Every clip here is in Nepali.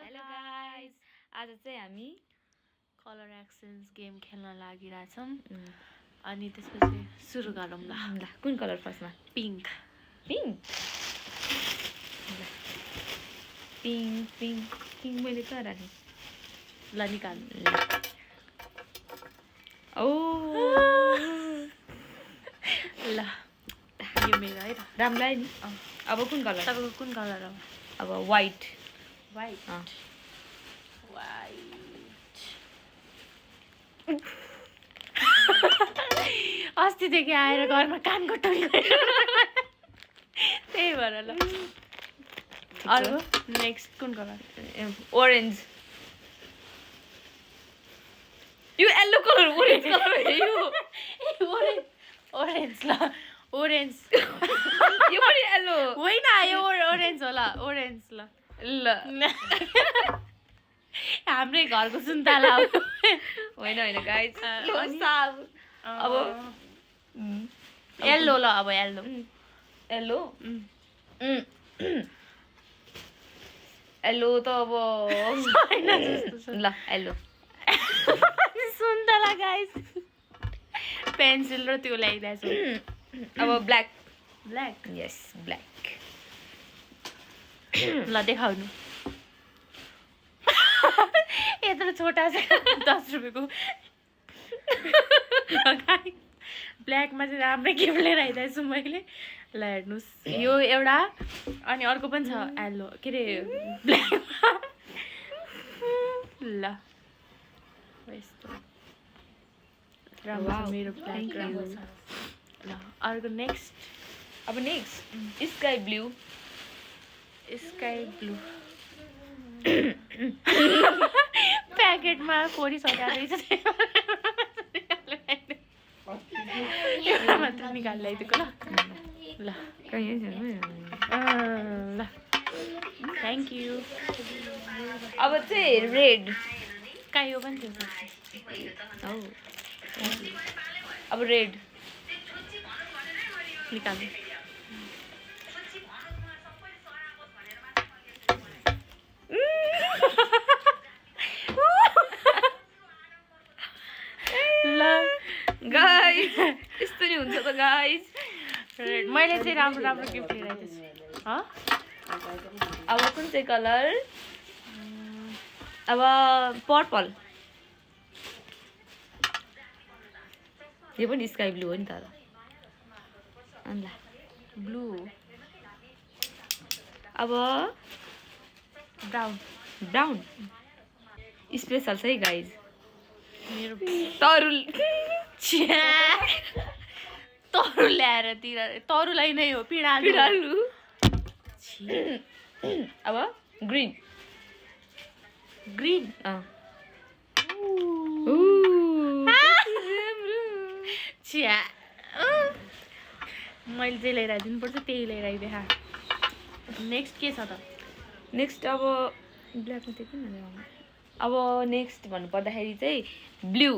हेलो गाइज, आज चाहिँ हामी कलर एक्सचेन्ज गेम खेल्न लागिरहेछौँ अनि त्यसपछि सुरु गरौँ ल। कुन कलर फर्स्टमा? Pink. Pink pink pink pink मैले कहाँ राखेँ? ल निकाल। ओ ल यो मेरो है त। राम्रो आयो नि। अब कुन कलर? तपाईँको कुन कलर हो? अब वाइट। वाइट। अस्तिदेखि आएर घरमा कान कटाउने त्यही भएर ल। अर्को नेक्स्ट कुन कलर? ओरेन्ज। यो येल्लो कलर ओरेन्ज कलर यो ओरेन्ज ल। ओरेन्ज यो पनि येल्लो होइन, यो ओरेन्ज होला। ओरेन्ज ल। ल हाम्रै घरको सुन्तला हो। होइन गाइज। अब येल्लो ल। अब येल्लो येल्लो येल्लो त अब ल येल्लो सुन्तला गाइस। पेन्सिल र त्यो ल्याइरहेको छु। अब ब्ल्याक। ब्ल्याक यस ब्ल्याक। ल देखाउनु। यत्रो छोटा छ 10 रुपियाँको। ब्ल्याकमा चाहिँ राम्रै गिफ्ट लिएर आइरहेको छु मैले। ल हेर्नुहोस्, यो एउटा अनि अर्को पनि छ येल्लो के अरे ब्ल्याकमा। ल यस्तो राम्रो छ मेरो ब्ल्याक राम्रो छ। ल अर्को नेक्स्ट। अब next sky blue. Sky blue प्याकेटमा फोरिसकेको रहेछ। एउटा मात्र निकाल ल्याइदिएको ल। ल थ्याङ्क यू। अब चाहिँ रेड। कहाँ यो पनि थियो? अब रेड निकाल्नु। ल गाइज यस्तो नि हुन्छ त गाइज। रेड मैले चाहिँ राम्रो राम्रो गिफ्ट लिइरहेको छु। अब कुन चाहिँ कलर? अब पर्पल। यो पनि स्काई ब्लू हो नि त। ल ब्लू। अब ब्राउन। ब्राउन स्पेसल छ है गाइज। मेरो तरुल। तरु ल्याएर तरुलाई नै हो पिँडालु। पिँडालु। अब ग्रिन। ग्रिन छिया। मैले जे लिएर दिनुपर्छ त्यही लिएर आइदेखा। नेक्स्ट के छ त? नेक्स्ट अब ब्ल्याकमा त्यो किन लगाउनु? अब नेक्स्ट भन्नुपर्दाखेरि चाहिँ ब्लू।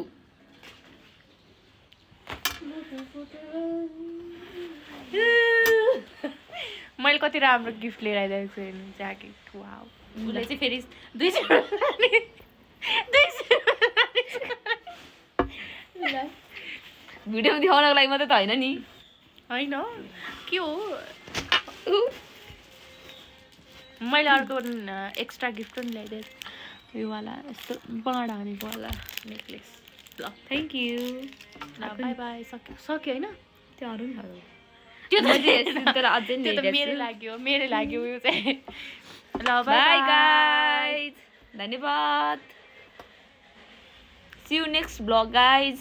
मैले कति राम्रो गिफ्ट लिएर आइरहेको छु हेर्नु। ज्याकेट। वाउ। उसले चाहिँ फेरि 200 भिडियो देखाउनको लागि मात्रै त होइन नि। होइन के हो? मैले अर्को एक्स्ट्रा गिफ्ट पनि ल्याइदिएको। योवाला यस्तो बाँडा हानेकोवाला नेकलेस। ल थ्याङ्क यू। ल बाई बाई। सक्यो होइन? त्यो अरू नि त्यो तर अझै त मेरो लाग्यो यो चाहिँ। ल बाई गाइज। धन्यवाद। See you next blog guys.